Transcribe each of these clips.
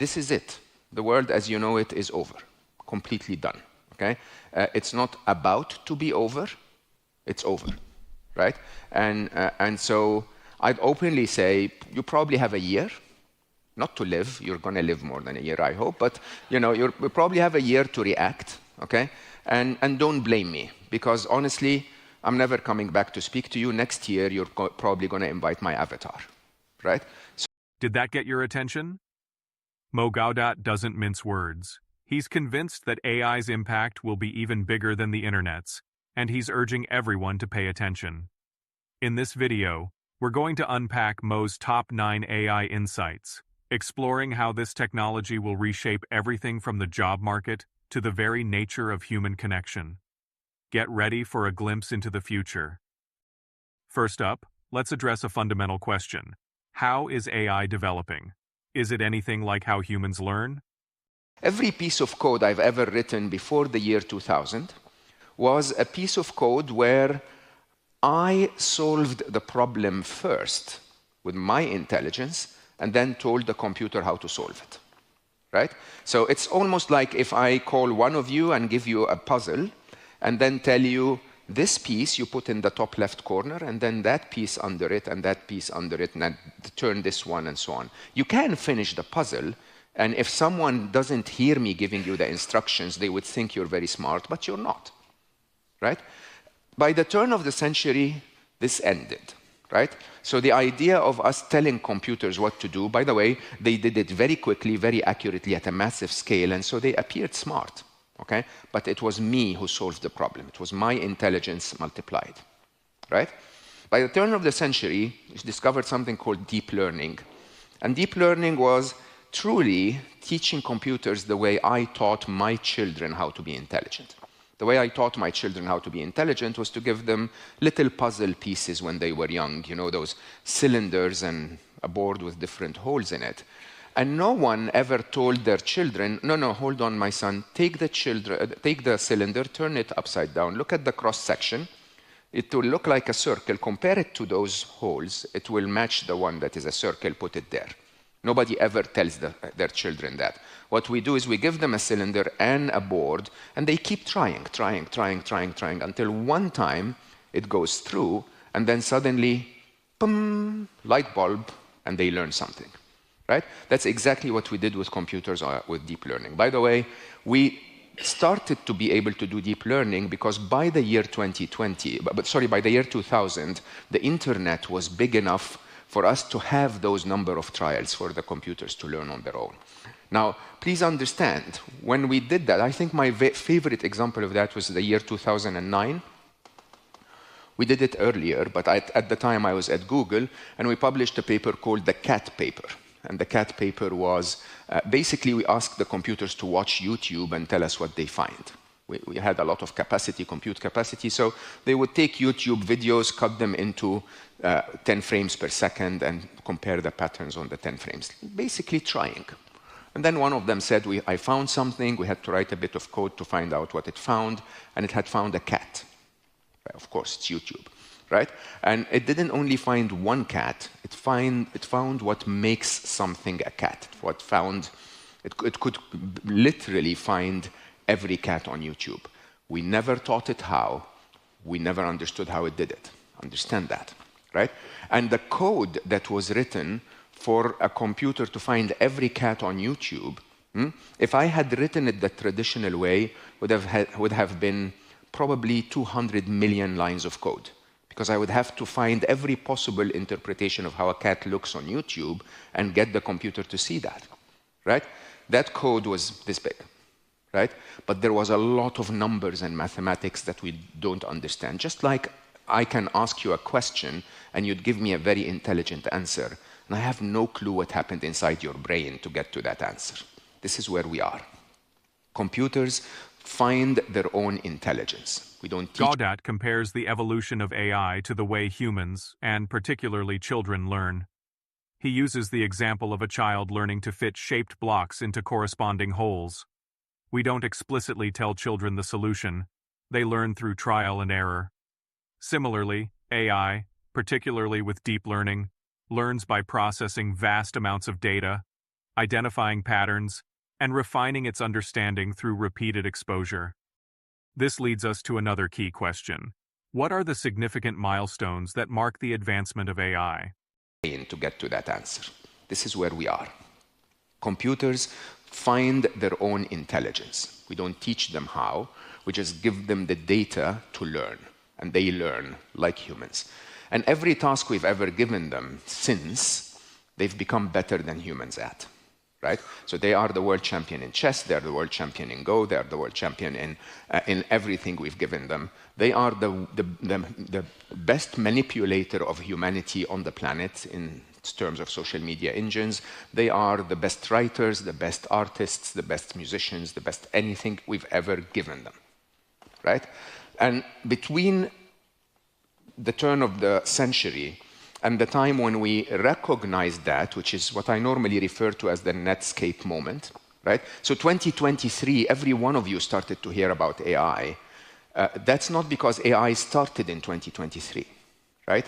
This is it. The world as you know it is over, completely done. Okay? It's not about to be over, it's over, right? And so I'd openly say you probably have a year, not to live. You're going to live more than a year, I hope. But you probably have a year to react, okay? And don't blame me, because honestly, I'm never coming back to speak to you. Next year, you're probably going to invite my avatar, right? Did that get your attention? Mo Gawdat doesn't mince words. He's convinced that AI's impact will be even bigger than the internet's, and he's urging everyone to pay attention. In this video, we're going to unpack Mo's top 9 AI insights, exploring how this technology will reshape everything from the job market to the very nature of human connection. Get ready for a glimpse into the future. First up, let's address a fundamental question. How is AI developing? Is it anything like how humans learn? Every piece of code I've ever written before the year 2000 was a piece of code where I solved the problem first with my intelligence and then told the computer how to solve it, right? So it's almost like if I call one of you and give you a puzzle and then tell you this piece you put in the top left corner and then that piece under it and that piece under it and then turn this one and so on. You can finish the puzzle, and if someone doesn't hear me giving you the instructions, they would think you're very smart, but you're not, right? By the turn of the century, this ended, right? So the idea of us telling computers what to do, by the way, they did it very quickly, very accurately at a massive scale, and so they appeared smart, okay? But it was me who solved the problem. It was my intelligence multiplied, right? By the turn of the century, we discovered something called deep learning. And deep learning was truly teaching computers the way I taught my children how to be intelligent. The way I taught my children how to be intelligent was to give them little puzzle pieces when they were young, those cylinders and a board with different holes in it. And no one ever told their children, no, hold on, my son, take the cylinder, turn it upside down, look at the cross-section. It will look like a circle. Compare it to those holes. It will match the one that is a circle. Put it there. Nobody ever tells their children that. What we do is we give them a cylinder and a board, and they keep trying, until one time it goes through, and then suddenly, boom, light bulb, and they learn something. Right? That's exactly what we did with computers with deep learning. By the way, we started to be able to do deep learning because by the year 2000, the internet was big enough for us to have those number of trials for the computers to learn on their own. Now, please understand, when we did that, I think my favorite example of that was the year 2009. We did it earlier, but at the time I was at Google, and we published a paper called the CAT paper. And the CAT paper was, basically we asked the computers to watch YouTube and tell us what they find. We had a lot of compute capacity, so they would take YouTube videos, cut them into 10 frames per second, and compare the patterns on the 10 frames, basically trying. And then one of them said, I found something, we had to write a bit of code to find out what it found, and it had found a cat. Of course, it's YouTube. Right? And it didn't only find one cat, it found what makes something a cat. It could literally find every cat on YouTube. We never taught it how. We never understood how it did it. Understand that, right? And the code that was written for a computer to find every cat on YouTube, if I had written it the traditional way, would have been probably 200 million lines of code. Because I would have to find every possible interpretation of how a cat looks on YouTube and get the computer to see that, right? That code was this big, right? But there was a lot of numbers and mathematics that we don't understand. Just like I can ask you a question and you'd give me a very intelligent answer, and I have no clue what happened inside your brain to get to that answer. This is where we are. Computers find their own intelligence. We don't teach. Gawdat compares the evolution of AI to the way humans, and particularly children, learn. He uses the example of a child learning to fit shaped blocks into corresponding holes. We don't explicitly tell children the solution. They learn through trial and error. Similarly, AI, particularly with deep learning, learns by processing vast amounts of data, identifying patterns, and refining its understanding through repeated exposure. This leads us to another key question. What are the significant milestones that mark the advancement of AI? To get to that answer. This is where we are. Computers find their own intelligence. We don't teach them how, we just give them the data to learn, and they learn like humans. And every task we've ever given them since, they've become better than humans at, right? So they are the world champion in chess, they are the world champion in Go, they are the world champion in everything we've given them. They are the best manipulator of humanity on the planet in terms of social media engines. They are the best writers, the best artists, the best musicians, the best anything we've ever given them, right? And between the turn of the century and the time when we recognized that, which is what I normally refer to as the Netscape moment, right? So 2023, every one of you started to hear about AI. That's not because AI started in 2023, right?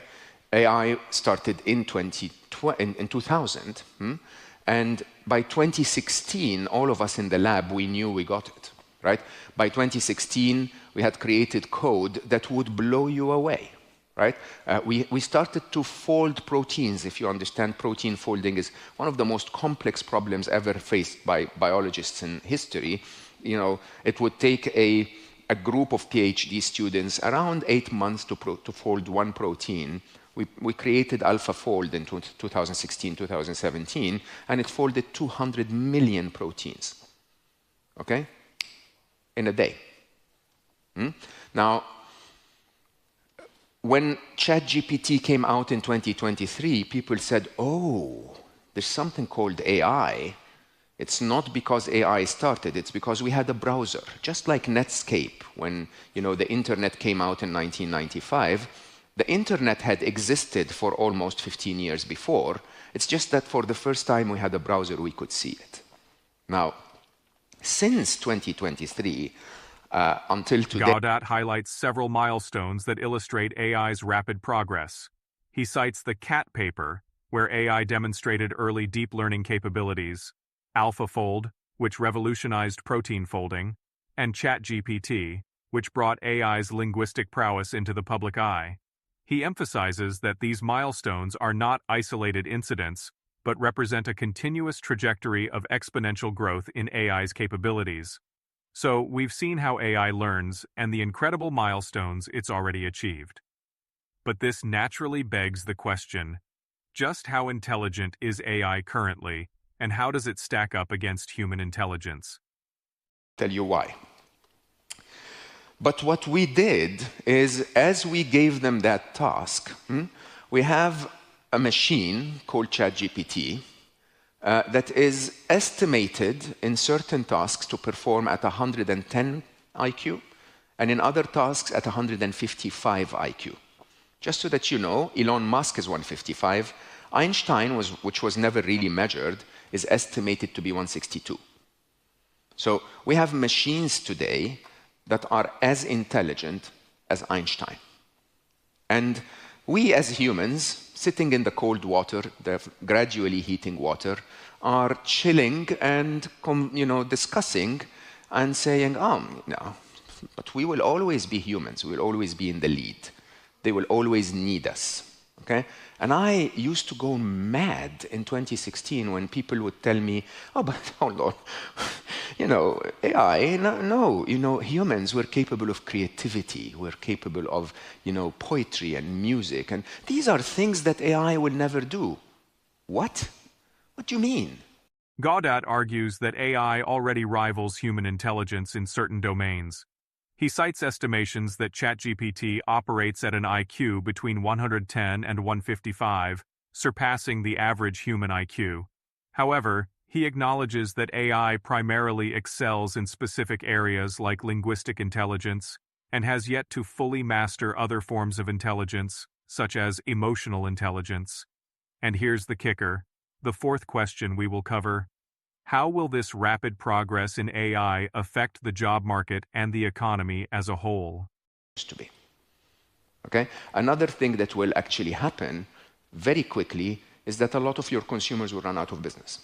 AI started in 2000, and by 2016, all of us in the lab, we knew we got it, right? By 2016, we had created code that would blow you away, right? We started to fold proteins. If you understand, protein folding is one of the most complex problems ever faced by biologists in history. You know, it would take a group of PhD students around 8 months to fold one protein. We created AlphaFold in 2016, 2017, and it folded 200 million proteins, okay, in a day. Now, when ChatGPT came out in 2023, people said, oh, there's something called AI. It's not because AI started, it's because we had a browser. Just like Netscape, when the internet came out in 1995, the internet had existed for almost 15 years before. It's just that for the first time we had a browser, we could see it. Now, since 2023, until today... Gawdat highlights several milestones that illustrate AI's rapid progress. He cites the CAT paper, where AI demonstrated early deep learning capabilities, AlphaFold, which revolutionized protein folding, and ChatGPT, which brought AI's linguistic prowess into the public eye. He emphasizes that these milestones are not isolated incidents, but represent a continuous trajectory of exponential growth in AI's capabilities. So, we've seen how AI learns and the incredible milestones it's already achieved. But this naturally begs the question, just how intelligent is AI currently, and how does it stack up against human intelligence? Tell you why. But what we did is, as we gave them that task, we have a machine called ChatGPT that is estimated in certain tasks to perform at 110 IQ, and in other tasks at 155 IQ. Just so that you know, Elon Musk is 155. Einstein, which was never really measured, is estimated to be 162. So we have machines today that are as intelligent as Einstein. And we as humans, sitting in the cold water, the gradually heating water, are chilling and discussing and saying, no, but we will always be humans, we will always be in the lead. They will always need us. Okay? And I used to go mad in 2016 when people would tell me, oh, but hold on, AI, no, humans, we're capable of creativity, we're capable of, poetry and music, and these are things that AI will never do. What? What do you mean? Gawdat argues that AI already rivals human intelligence in certain domains. He cites estimations that ChatGPT operates at an IQ between 110 and 155, surpassing the average human IQ. However, he acknowledges that AI primarily excels in specific areas like linguistic intelligence and has yet to fully master other forms of intelligence, such as emotional intelligence. And here's the kicker, the fourth question we will cover. How will this rapid progress in AI affect the job market and the economy as a whole? To be. Okay? Another thing that will actually happen very quickly is that a lot of your consumers will run out of business.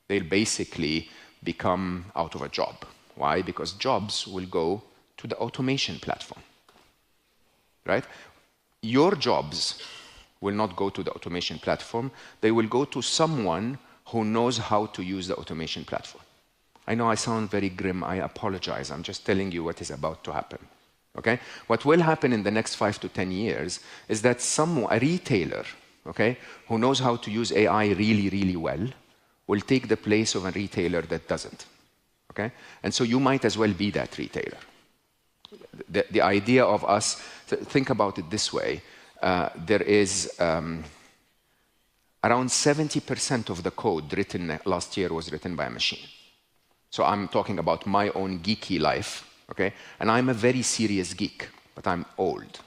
They'll basically become out of a job. Why? Because jobs will go to the automation platform, right? Your jobs will not go to the automation platform. They will go to someone who knows how to use the automation platform. I know I sound very grim. I apologize. I'm just telling you what is about to happen. Okay? What will happen in the next 5 to 10 years is that a retailer, okay, who knows how to use AI really, really well, will take the place of a retailer that doesn't. Okay? And so you might as well be that retailer. The idea of us, think about it this way, there is around 70% of the code written last year was written by a machine. So I'm talking about my own geeky life, okay? And I'm a very serious geek, but I'm old,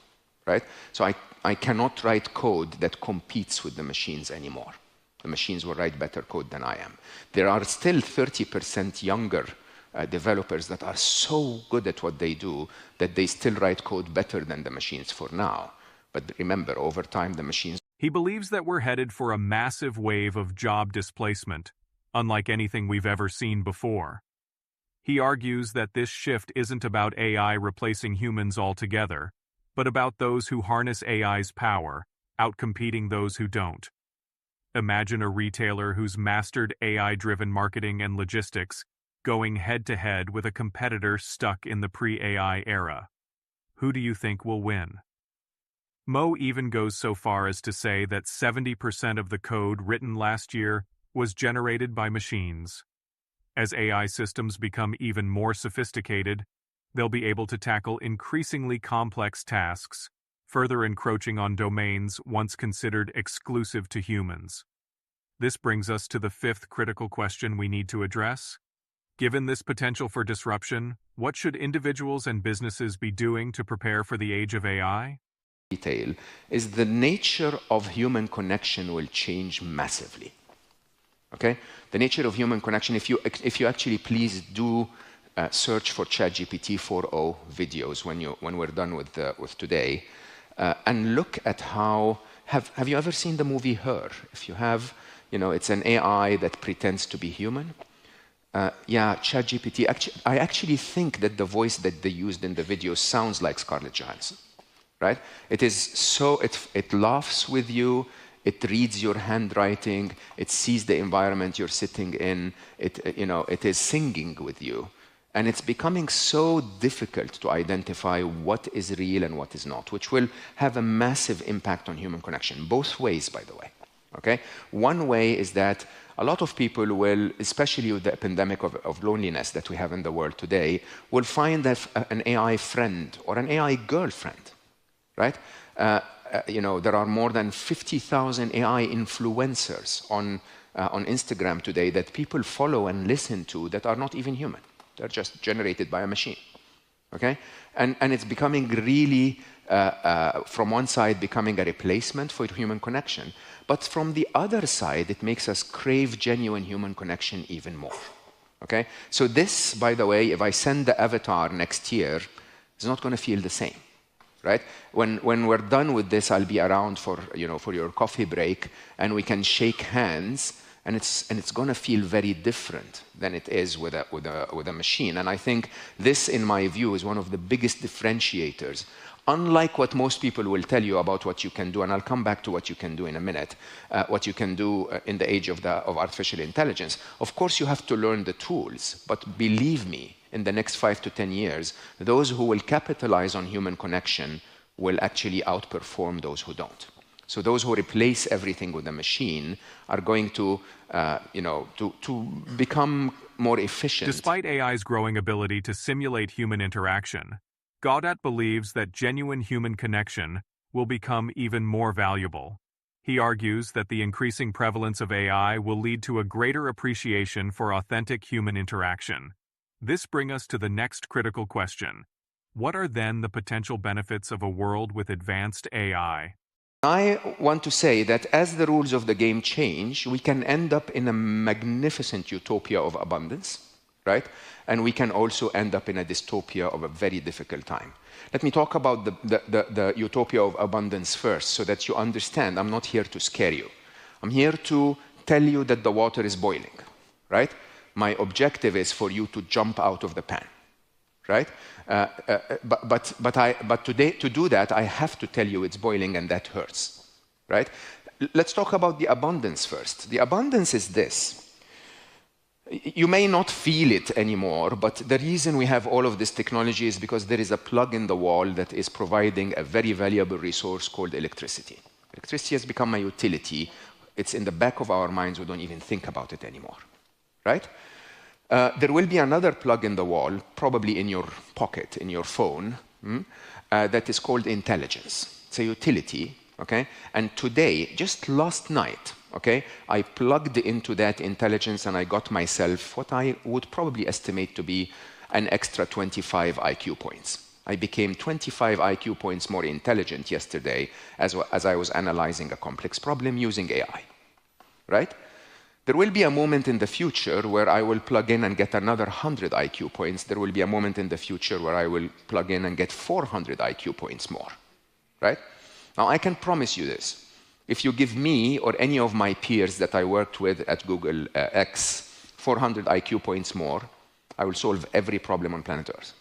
right? So I cannot write code that competes with the machines anymore. The machines will write better code than I am. There are still 30% younger developers that are so good at what they do that they still write code better than the machines for now. But remember, over time, the machines... He believes that we're headed for a massive wave of job displacement, unlike anything we've ever seen before. He argues that this shift isn't about AI replacing humans altogether, but about those who harness AI's power, outcompeting those who don't. Imagine a retailer who's mastered AI-driven marketing and logistics going head-to-head with a competitor stuck in the pre-AI era. Who do you think will win? Mo even goes so far as to say that 70% of the code written last year was generated by machines. As AI systems become even more sophisticated, they'll be able to tackle increasingly complex tasks, further encroaching on domains once considered exclusive to humans. This brings us to the fifth critical question we need to address. Given this potential for disruption, what should individuals and businesses be doing to prepare for the age of AI? Detail is the nature of human connection will change massively. Okay? The nature of human connection, if you actually please do search for ChatGPT 4.0 videos when we're done with today, and look at how, have you ever seen the movie Her? If you have, it's an AI that pretends to be human. Yeah, ChatGPT, I actually think that the voice that they used in the video sounds like Scarlett Johansson, right? It is so, it laughs with you, it reads your handwriting, it sees the environment you're sitting in, it is singing with you. And it's becoming so difficult to identify what is real and what is not, which will have a massive impact on human connection, both ways, by the way. Okay? One way is that a lot of people will, especially with the epidemic of loneliness that we have in the world today, will find an AI friend or an AI girlfriend, right? There are more than 50,000 AI influencers on Instagram today that people follow and listen to that are not even human. They're just generated by a machine, okay? And it's becoming really, from one side, becoming a replacement for human connection. But from the other side, it makes us crave genuine human connection even more, okay? So this, by the way, if I send the avatar next year, it's not going to feel the same, right? When we're done with this, I'll be around for your coffee break, and we can shake hands, and it's going to feel very different than it is with a machine. And I think this, in my view, is one of the biggest differentiators. Unlike what most people will tell you about what you can do, and I'll come back to what you can do in a minute, what you can do in the age of artificial intelligence. Of course, you have to learn the tools, but believe me, in the next 5 to 10 years, those who will capitalize on human connection will actually outperform those who don't. So those who replace everything with a machine are going to become more efficient. Despite AI's growing ability to simulate human interaction, Gawdat believes that genuine human connection will become even more valuable. He argues that the increasing prevalence of AI will lead to a greater appreciation for authentic human interaction. This brings us to the next critical question. What are then the potential benefits of a world with advanced AI? I want to say that as the rules of the game change, we can end up in a magnificent utopia of abundance, right? And we can also end up in a dystopia of a very difficult time. Let me talk about the utopia of abundance first, so that you understand I'm not here to scare you. I'm here to tell you that the water is boiling, right? My objective is for you to jump out of the pan, right? But today, to do that, I have to tell you it's boiling and that hurts, right? Let's talk about the abundance first. The abundance is this. You may not feel it anymore, but the reason we have all of this technology is because there is a plug in the wall that is providing a very valuable resource called electricity. Electricity has become a utility. It's in the back of our minds. We don't even think about it anymore, right? There will be another plug in the wall, probably in your pocket, in your phone, that is called intelligence. It's a utility, okay? And today, just last night, okay, I plugged into that intelligence and I got myself what I would probably estimate to be an extra 25 IQ points. I became 25 IQ points more intelligent yesterday as I was analyzing a complex problem using AI, right? There will be a moment in the future where I will plug in and get another 100 IQ points. There will be a moment in the future where I will plug in and get 400 IQ points more, right? Now, I can promise you this. If you give me or any of my peers that I worked with at Google X 400 IQ points more, I will solve every problem on planet Earth.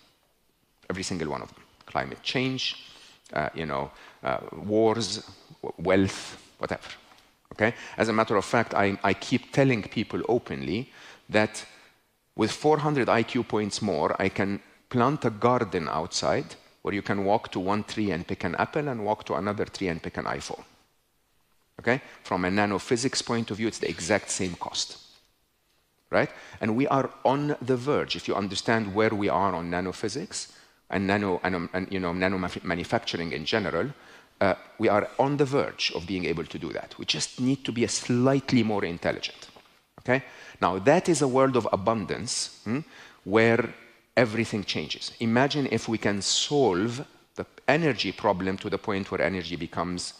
Every single one of them. Climate change, wars, wealth, whatever. Okay? As a matter of fact, I keep telling people openly that with 400 IQ points more, I can plant a garden outside where you can walk to one tree and pick an apple and walk to another tree and pick an iPhone. Okay? From a nanophysics point of view, it's the exact same cost. Right? And we are on the verge. If you understand where we are on nanophysics and nano manufacturing in general, we are on the verge of being able to do that. We just need to be a slightly more intelligent. Okay? Now, that is a world of abundance where everything changes. Imagine if we can solve the energy problem to the point where energy becomes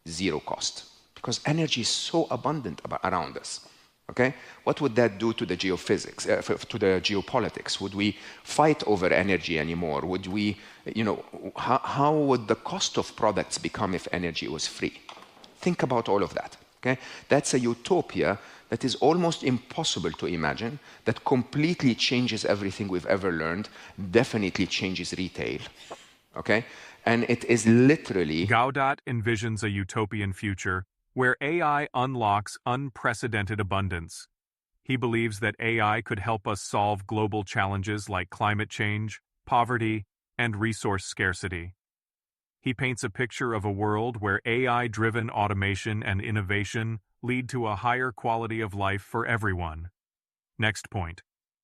zero cost. Because energy is so abundant around us. Okay? What would that do to the geophysics, to the geopolitics? Would we fight over energy anymore? Would we, how would the cost of products become if energy was free? Think about all of that. Okay? That's a utopia that is almost impossible to imagine, that completely changes everything we've ever learned, definitely changes retail. Okay? And it is literally... Gawdat envisions a utopian future where AI unlocks unprecedented abundance. He believes that AI could help us solve global challenges like climate change, poverty, and resource scarcity. He paints a picture of a world where AI-driven automation and innovation lead to a higher quality of life for everyone. Next point.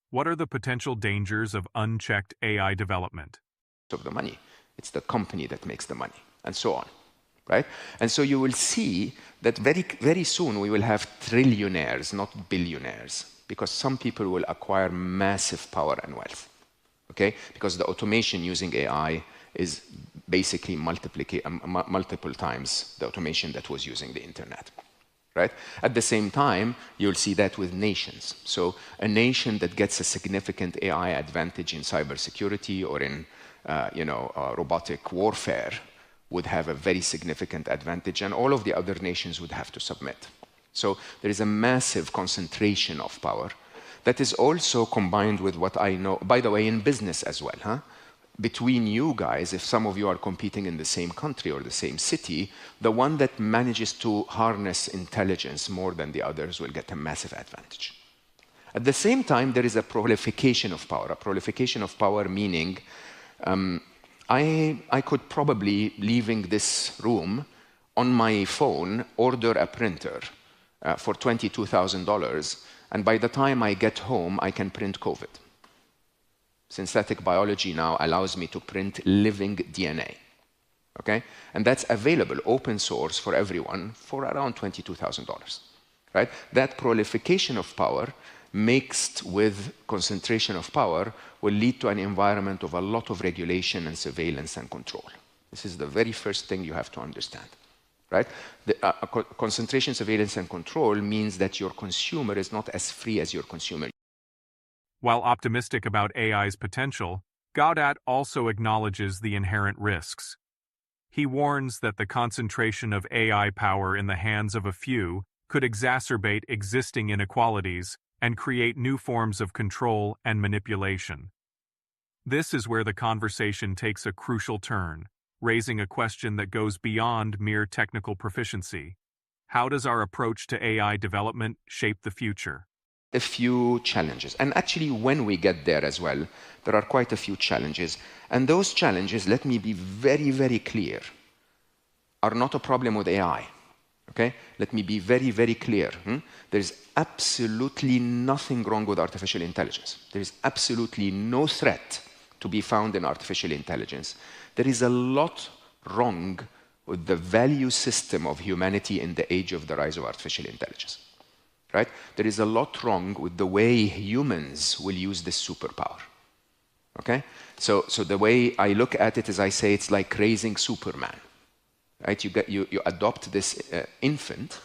What are the potential dangers of unchecked AI development? Of the money. It's the company that makes the money, and so on. Right? And so you will see that very, very soon we will have trillionaires, not billionaires, because some people will acquire massive power and wealth. Okay? Because the automation using AI is basically multiple times the automation that was using the internet. Right? At the same time, you'll see that with nations. So a nation that gets a significant AI advantage in cybersecurity or in robotic warfare would have a very significant advantage, and all of the other nations would have to submit. So there is a massive concentration of power that is also combined with what I know, by the way, in business as well. Between you guys, if some of you are competing in the same country or the same city, the one that manages to harness intelligence more than the others will get a massive advantage. At the same time, there is a proliferation of power. A proliferation of power meaning I could probably, leaving this room, on my phone, order a printer for $22,000, and by the time I get home, I can print COVID. Synthetic biology now allows me to print living DNA. Okay? And that's available, open source for everyone, for around $22,000. Right? That proliferation of power mixed with concentration of power will lead to an environment of a lot of regulation and surveillance and control. This is the very first thing you have to understand. Right? Concentration, surveillance, and control means that your consumer is not as free as your consumer. While optimistic about AI's potential, Gawdat also acknowledges the inherent risks. He warns that the concentration of AI power in the hands of a few could exacerbate existing inequalities and create new forms of control and manipulation. This is where the conversation takes a crucial turn, raising a question that goes beyond mere technical proficiency. How does our approach to AI development shape the future? A few challenges. And actually, when we get there as well, there are quite a few challenges. And those challenges, let me be very, very clear, are not a problem with AI. Okay? Let me be very, very clear. There is absolutely nothing wrong with artificial intelligence. There is absolutely no threat to be found in artificial intelligence. There is a lot wrong with the value system of humanity in the age of the rise of artificial intelligence. Right? There is a lot wrong with the way humans will use this superpower. Okay? So the way I look at it is I say it's like raising Superman. Right? You adopt this infant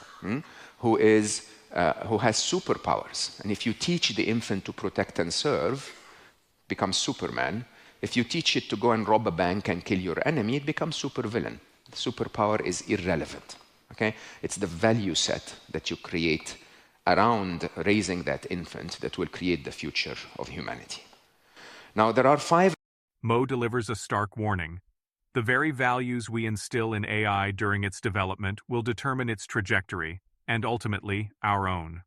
who has superpowers. And if you teach the infant to protect and serve, becomes Superman. If you teach it to go and rob a bank and kill your enemy, it becomes supervillain. The superpower is irrelevant. Okay? It's the value set that you create around raising that infant that will create the future of humanity. Now, there are 5... Mo delivers a stark warning. The very values we instill in AI during its development will determine its trajectory, and ultimately, our own.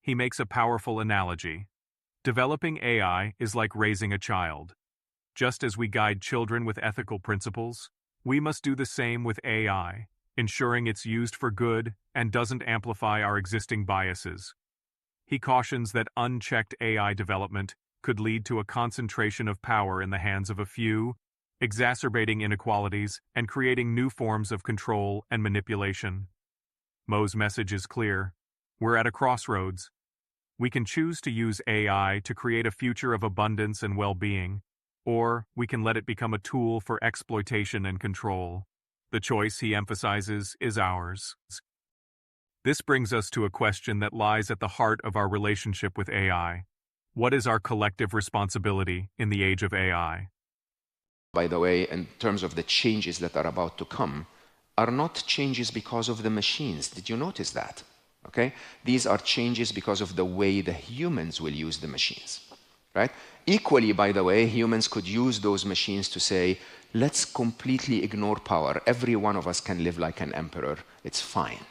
He makes a powerful analogy. Developing AI is like raising a child. Just as we guide children with ethical principles, we must do the same with AI, ensuring it's used for good and doesn't amplify our existing biases. He cautions that unchecked AI development could lead to a concentration of power in the hands of a few, exacerbating inequalities and creating new forms of control and manipulation. Mo's message is clear. We're at a crossroads. We can choose to use AI to create a future of abundance and well-being, or we can let it become a tool for exploitation and control. The choice, he emphasizes, is ours. This brings us to a question that lies at the heart of our relationship with AI. What is our collective responsibility in the age of AI? By the way, in terms of the changes that are about to come, are not changes because of the machines. Did you notice that? Okay? These are changes because of the way the humans will use the machines. Right? Equally, by the way, humans could use those machines to say, let's completely ignore power. Every one of us can live like an emperor. It's fine.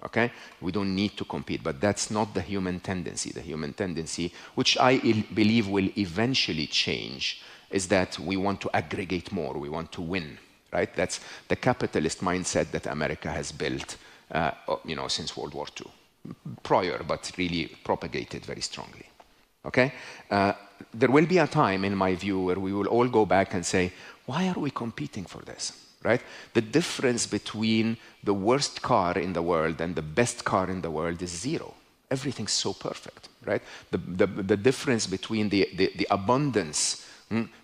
Okay? We don't need to compete, but that's not the human tendency. The human tendency, which I believe will eventually change, is that we want to aggregate more, we want to win, right? That's the capitalist mindset that America has built, since World War II. Prior, but really propagated very strongly, okay? There will be a time, in my view, where we will all go back and say, why are we competing for this, right? The difference between the worst car in the world and the best car in the world is zero. Everything's so perfect, right? The difference between the abundance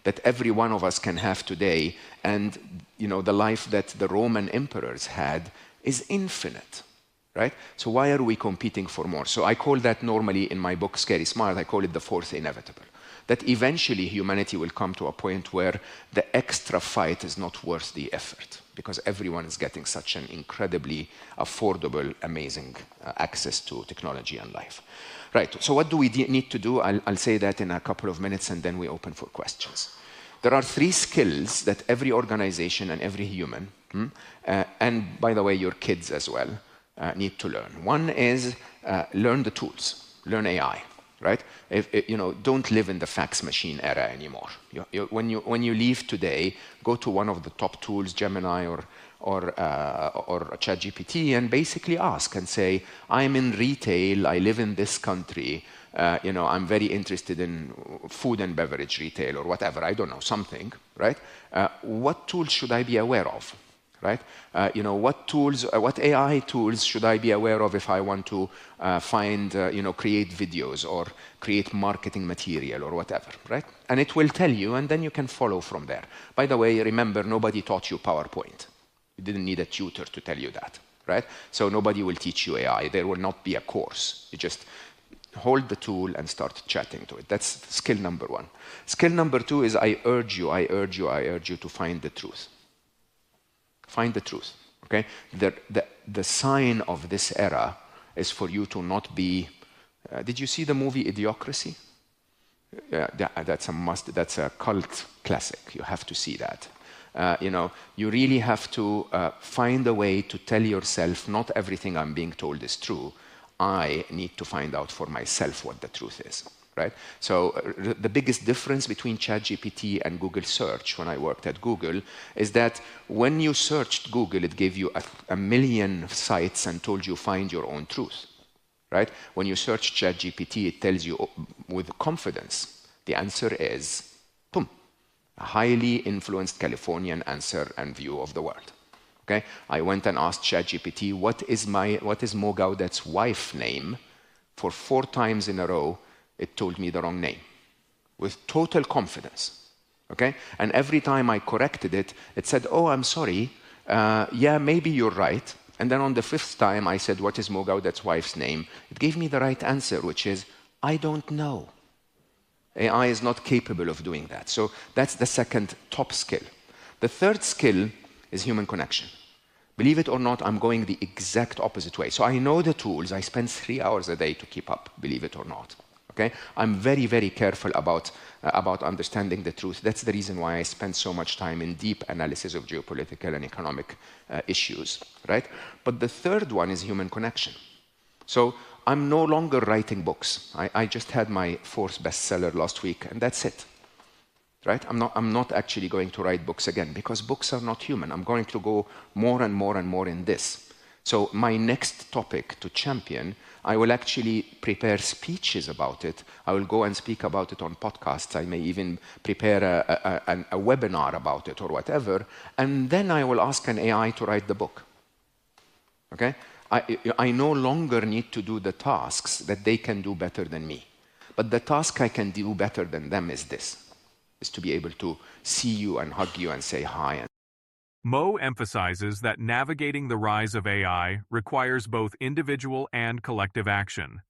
that every one of us can have today and the life that the Roman emperors had is infinite, right? So why are we competing for more? So I call that normally in my book Scary Smart, I call it the fourth inevitable. That eventually humanity will come to a point where the extra fight is not worth the effort because everyone is getting such an incredibly affordable, amazing access to technology and life. Right, so what do we need to do? I'll say that in a couple of minutes and then we open for questions. There are 3 skills that every organization and every human, and by the way, your kids as well, need to learn. One is learn the tools, learn AI, right? Don't live in the fax machine era anymore. When you leave today, go to one of the top tools, Gemini or ChatGPT, and basically ask and say, I'm in retail, I live in this country, I'm very interested in food and beverage retail or whatever, I don't know, something, right? What tools should I be aware of, right? What AI tools should I be aware of if I want to create videos or create marketing material or whatever, right? And it will tell you, and then you can follow from there. By the way, remember, nobody taught you PowerPoint. You didn't need a tutor to tell you that, right? So nobody will teach you AI. There will not be a course. You just hold the tool and start chatting to it. That's skill number 1. Skill number 2 is I urge you to find the truth. Find the truth, okay? The sign of this era is for you to not be Did you see the movie Idiocracy? Yeah, that's a must. That's a cult classic. You have to see that. You really have to find a way to tell yourself, not everything I'm being told is true. I need to find out for myself what the truth is, right? So the biggest difference between ChatGPT and Google search when I worked at Google is that when you searched Google, it gave you a million sites and told you find your own truth, right? When you search ChatGPT, it tells you with confidence, the answer is, boom, a highly influenced Californian answer and view of the world. Okay? I went and asked ChatGPT, what is Mo Gawdat's wife's name? For 4 times in a row, it told me the wrong name, with total confidence. Okay? And every time I corrected it, it said, oh, I'm sorry, yeah, maybe you're right. And then on the 5th time, I said, what is Mo Gawdat's wife's name? It gave me the right answer, which is, I don't know. AI is not capable of doing that. So that's the second top skill. The third skill is human connection. Believe it or not, I'm going the exact opposite way. So I know the tools. I spend 3 hours a day to keep up, believe it or not. Okay? I'm very, very careful about understanding the truth. That's the reason why I spend so much time in deep analysis of geopolitical and economic issues, right? But the third one is human connection. So I'm no longer writing books. I just had my 4th bestseller last week, and that's it. Right? I'm not actually going to write books again because books are not human. I'm going to go more and more and more in this. So my next topic to champion, I will actually prepare speeches about it. I will go and speak about it on podcasts. I may even prepare a webinar about it or whatever. And then I will ask an AI to write the book. Okay? I no longer need to do the tasks that they can do better than me. But the task I can do better than them is this. Is to be able to see you and hug you and say hi. Mo emphasizes that navigating the rise of AI requires both individual and collective action.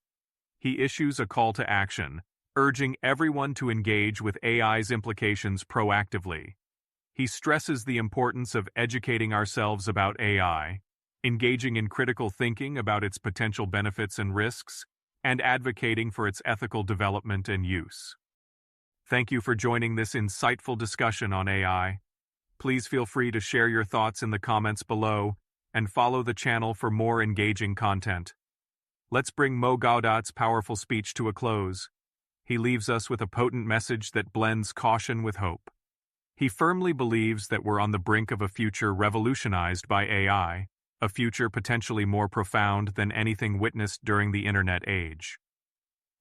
He issues a call to action, urging everyone to engage with AI's implications proactively. He stresses the importance of educating ourselves about AI, engaging in critical thinking about its potential benefits and risks, and advocating for its ethical development and use. Thank you for joining this insightful discussion on AI. Please feel free to share your thoughts in the comments below and follow the channel for more engaging content. Let's bring Mo Gawdat's powerful speech to a close. He leaves us with a potent message that blends caution with hope. He firmly believes that we're on the brink of a future revolutionized by AI, a future potentially more profound than anything witnessed during the internet age.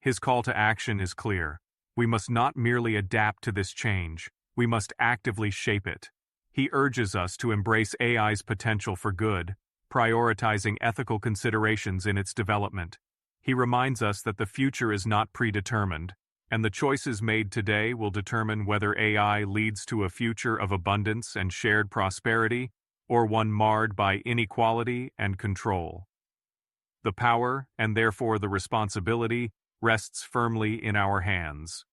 His call to action is clear. We must not merely adapt to this change, we must actively shape it. He urges us to embrace AI's potential for good, prioritizing ethical considerations in its development. He reminds us that the future is not predetermined, and the choices made today will determine whether AI leads to a future of abundance and shared prosperity, or one marred by inequality and control. The power, and therefore the responsibility, rests firmly in our hands.